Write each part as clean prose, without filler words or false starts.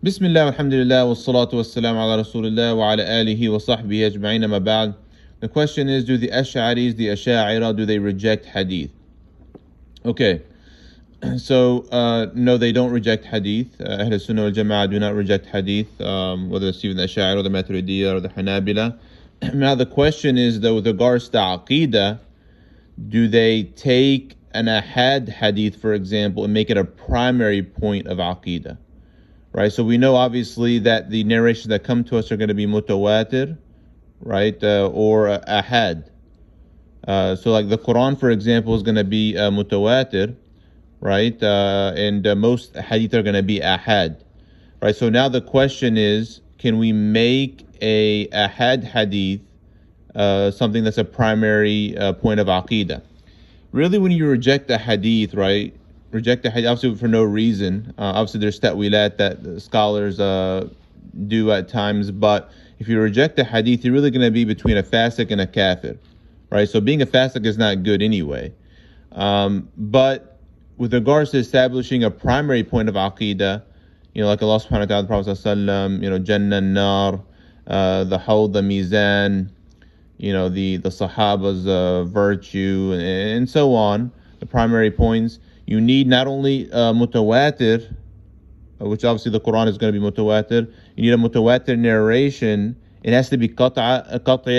Bismillah, alhamdulillah, wassalatu wassalamu ala rasulillah wa ala alihi wa sahbihi ajma'in, amma ba'd. The question is, do the Asharis, the Asha'ira, do they reject hadith? Okay, so no, they don't reject hadith. Ahlu Sunnah wal Jama'ah do not reject hadith, whether it's even the Asha'ira or the Maturidis or the Hanabila. Now the question is, though, with regards to Aqidah, do they take an ahad hadith, for example, and make it a primary point of Aqidah? Right, so we know obviously that the narrations that come to us are going to be Mutawatir, right, or ahad. So like the Quran, for example, is going to be Mutawatir, right, and most hadith are going to be ahad. Right, so now the question is, can we make a ahad hadith something that's a primary point of Aqidah? Really, when you reject a hadith, right, reject the hadith obviously for no reason. Obviously there's ta'wilat that scholars do at times, but if you reject the hadith, you're really going to be between a Fasiq and a Kafir, right? So being a Fasiq is not good anyway. But with regards to establishing a primary point of Aqidah, like Allah subhanahu wa ta'ala, the Prophet sallallahu Jannah, Nar, the Hawd, the Mizan, the Sahaba's virtue, and so on, the primary points. You need not only Mutawatir, which obviously the Quran is going to be Mutawatir. You need a Mutawatir narration. It has to be Qat'i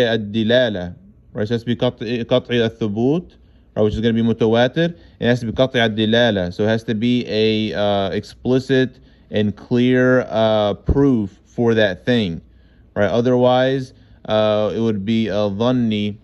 ad-Dilala, right? So it has to be Qat'i al-Thubut, right, which is going to be Mutawatir. It has to be Qat'i ad-Dilala. So it has to be a explicit and clear proof for that thing, right? Otherwise, it would be a dhanni,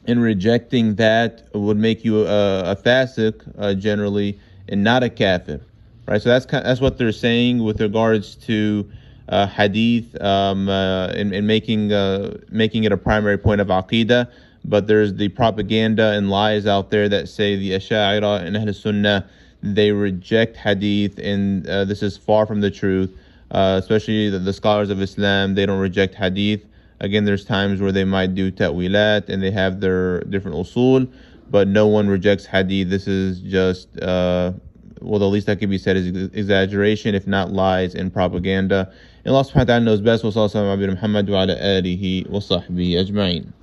and rejecting that would make you a Fasiq generally, and not a Kafir, right? So that's what they're saying with regards to hadith, and making it a primary point of Aqidah. But there's the propaganda and lies out there that say the Asha'ira and Ahlu Sunnah, they reject hadith, and this is far from the truth. Especially the scholars of Islam, they don't reject hadith. Again, there's times where they might do ta'wilat and they have their different usul, but no one rejects hadith. This is just, the least that can be said is exaggeration, if not lies and propaganda. And Allah subhanahu wa ta'ala knows best. Wa sallallahu alaihi wa sallam ala alihi wa sahbihi ajma'in.